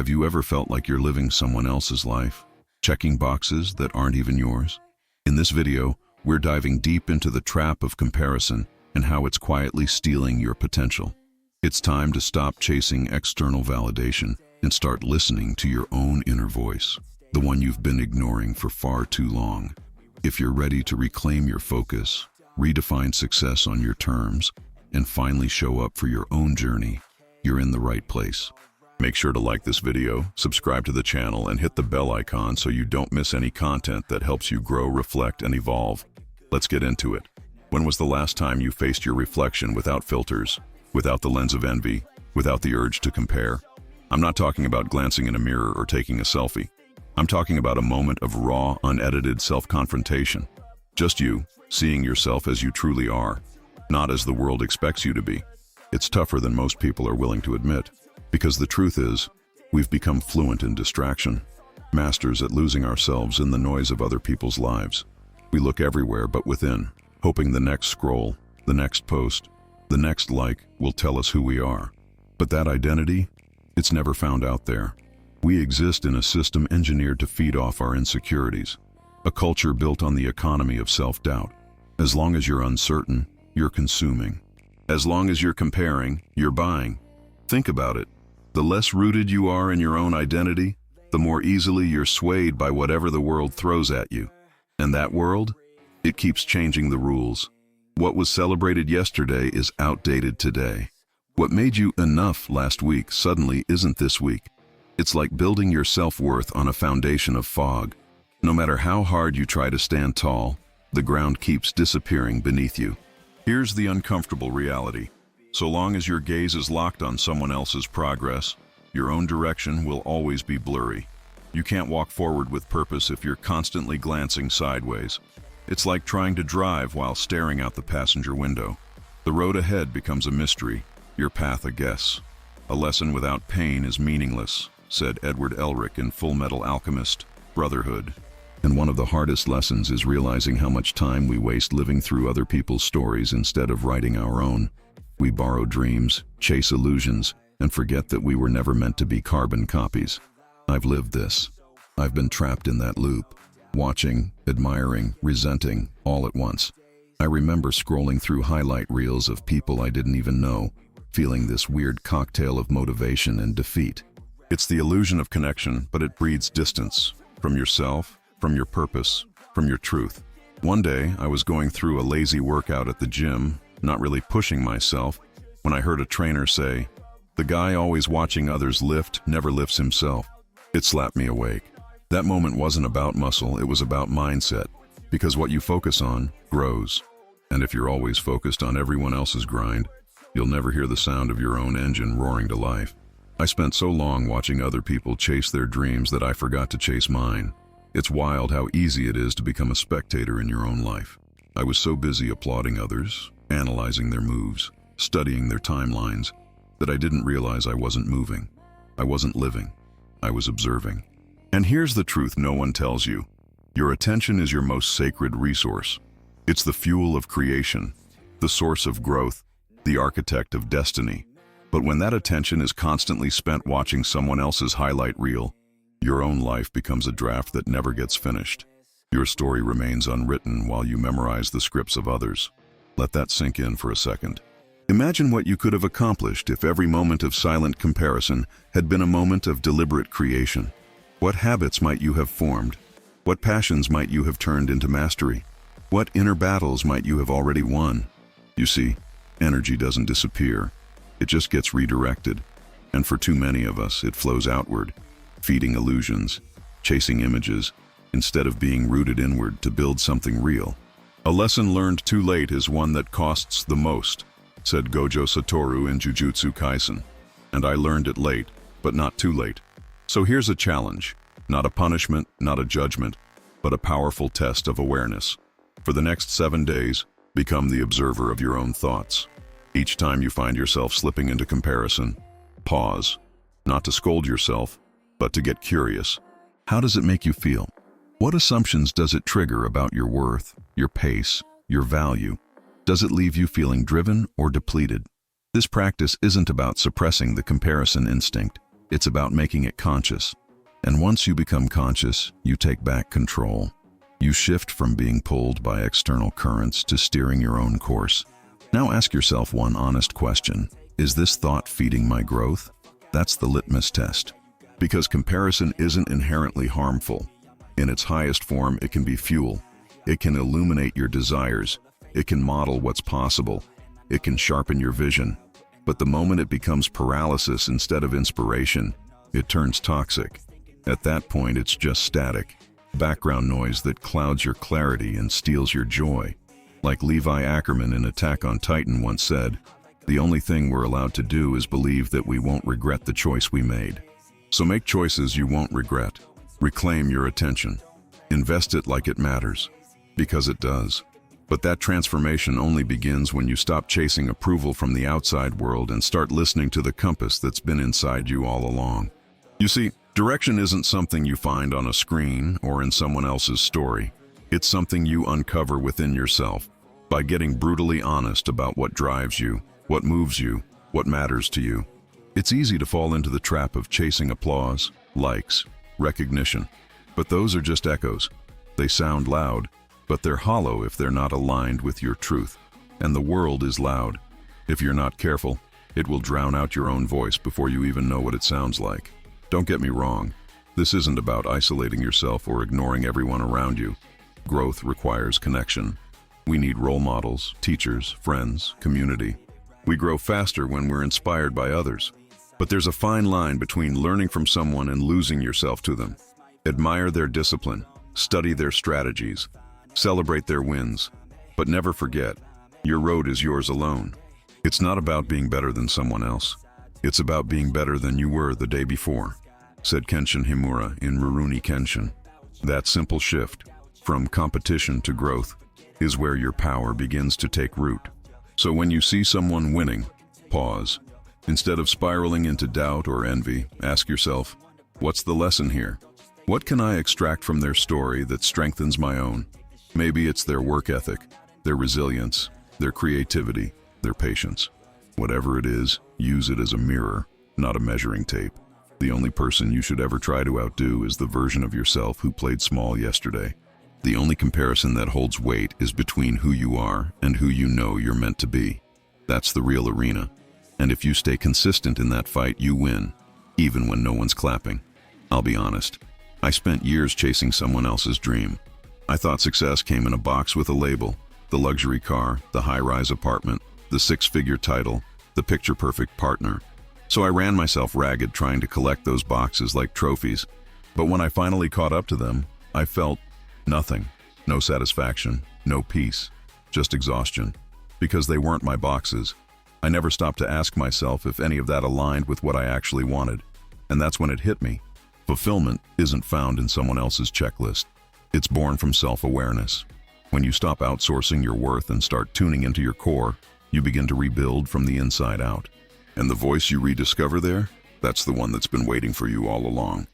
Have you ever felt like you're living someone else's life, checking boxes that aren't even yours? In this video, we're diving deep into the trap of comparison and how it's quietly stealing your potential. It's time to stop chasing external validation and start listening to your own inner voice, the one you've been ignoring for far too long. If you're ready to reclaim your focus, redefine success on your terms, and finally show up for your own journey, you're in the right place. Make sure to like this video, subscribe to the channel, and hit the bell icon so you don't miss any content that helps you grow, reflect, and evolve. Let's get into it. When was the last time you faced your reflection without filters, without the lens of envy, without the urge to compare? I'm not talking about glancing in a mirror or taking a selfie. I'm talking about a moment of raw, unedited self-confrontation. Just you, seeing yourself as you truly are, not as the world expects you to be. It's tougher than most people are willing to admit. Because the truth is, we've become fluent in distraction, masters at losing ourselves in the noise of other people's lives. We look everywhere but within, hoping the next scroll, the next post, the next like will tell us who we are. But that identity, it's never found out there. We exist in a system engineered to feed off our insecurities, a culture built on the economy of self-doubt. As long as you're uncertain, you're consuming. As long as you're comparing, you're buying. Think about it. The less rooted you are in your own identity, the more easily you're swayed by whatever the world throws at you. And that world? It keeps changing the rules. What was celebrated yesterday is outdated today. What made you enough last week suddenly isn't this week. It's like building your self-worth on a foundation of fog. No matter how hard you try to stand tall, the ground keeps disappearing beneath you. Here's the uncomfortable reality. So long as your gaze is locked on someone else's progress, your own direction will always be blurry. You can't walk forward with purpose if you're constantly glancing sideways. It's like trying to drive while staring out the passenger window. The road ahead becomes a mystery, your path a guess. A lesson without pain is meaningless, said Edward Elric in Full Metal Alchemist, Brotherhood. And one of the hardest lessons is realizing how much time we waste living through other people's stories instead of writing our own. We borrow dreams, chase illusions, and forget that we were never meant to be carbon copies. I've lived this. I've been trapped in that loop, watching, admiring, resenting, all at once. I remember scrolling through highlight reels of people I didn't even know, feeling this weird cocktail of motivation and defeat. It's the illusion of connection, but it breeds distance from yourself, from your purpose, from your truth. One day, I was going through a lazy workout at the gym, not really pushing myself, when I heard a trainer say, "The guy always watching others lift never lifts himself." It slapped me awake. That moment wasn't about muscle, it was about mindset, because what you focus on grows. And if you're always focused on everyone else's grind, you'll never hear the sound of your own engine roaring to life. I spent so long watching other people chase their dreams that I forgot to chase mine. It's wild how easy it is to become a spectator in your own life. I was so busy applauding others, analyzing their moves, studying their timelines, that I didn't realize I wasn't moving. I wasn't living. I was observing. And here's the truth no one tells you. Your attention is your most sacred resource. It's the fuel of creation, the source of growth, the architect of destiny. But when that attention is constantly spent watching someone else's highlight reel, your own life becomes a draft that never gets finished. Your story remains unwritten while you memorize the scripts of others. Let that sink in for a second. Imagine what you could have accomplished if every moment of silent comparison had been a moment of deliberate creation. What habits might you have formed? What passions might you have turned into mastery? What inner battles might you have already won? You see, energy doesn't disappear. It just gets redirected. And for too many of us, it flows outward, feeding illusions, chasing images, instead of being rooted inward to build something real. A lesson learned too late is one that costs the most, said Gojo Satoru in Jujutsu Kaisen. And I learned it late, but not too late. So here's a challenge, not a punishment, not a judgment, but a powerful test of awareness. For the next 7 days, become the observer of your own thoughts. Each time you find yourself slipping into comparison, pause, not to scold yourself, but to get curious. How does it make you feel? What assumptions does it trigger about your worth, your pace, your value? Does it leave you feeling driven or depleted? This practice isn't about suppressing the comparison instinct. It's about making it conscious. And once you become conscious, you take back control. You shift from being pulled by external currents to steering your own course. Now ask yourself one honest question. Is this thought feeding my growth? That's the litmus test. Because comparison isn't inherently harmful. In its highest form, it can be fuel. It can illuminate your desires. It can model what's possible. It can sharpen your vision. But the moment it becomes paralysis instead of inspiration, it turns toxic. At that point, it's just static, background noise that clouds your clarity and steals your joy. Like Levi Ackerman in Attack on Titan once said, "The only thing we're allowed to do is believe that we won't regret the choice we made." So make choices you won't regret. Reclaim your attention. Invest it like it matters, because it does. But that transformation only begins when you stop chasing approval from the outside world and start listening to the compass that's been inside you all along. You see, direction isn't something you find on a screen or in someone else's story. It's something you uncover within yourself by getting brutally honest about what drives you, what moves you, what matters to you. It's easy to fall into the trap of chasing applause, likes, recognition. But those are just echoes. They sound loud, but they're hollow if they're not aligned with your truth. And the world is loud. If you're not careful, it will drown out your own voice before you even know what it sounds like. Don't get me wrong. This isn't about isolating yourself or ignoring everyone around you. Growth requires connection. We need role models, teachers, friends, community. We grow faster when we're inspired by others. But there's a fine line between learning from someone and losing yourself to them. Admire their discipline, study their strategies, celebrate their wins, but never forget, your road is yours alone. It's not about being better than someone else. It's about being better than you were the day before, said Kenshin Himura in Rurouni Kenshin. That simple shift, from competition to growth, is where your power begins to take root. So when you see someone winning, pause. Instead of spiraling into doubt or envy, ask yourself, what's the lesson here? What can I extract from their story that strengthens my own? Maybe it's their work ethic, their resilience, their creativity, their patience. Whatever it is, use it as a mirror, not a measuring tape. The only person you should ever try to outdo is the version of yourself who played small yesterday. The only comparison that holds weight is between who you are and who you know you're meant to be. That's the real arena. And if you stay consistent in that fight, you win, even when no one's clapping. I'll be honest. I spent years chasing someone else's dream. I thought success came in a box with a label, the luxury car, the high-rise apartment, the six-figure title, the picture-perfect partner. So I ran myself ragged trying to collect those boxes like trophies. But when I finally caught up to them, I felt nothing. No satisfaction, no peace, just exhaustion. Because they weren't my boxes. I never stopped to ask myself if any of that aligned with what I actually wanted. And that's when it hit me. Fulfillment isn't found in someone else's checklist. It's born from self-awareness. When you stop outsourcing your worth and start tuning into your core, you begin to rebuild from the inside out. And the voice you rediscover there, that's the one that's been waiting for you all along.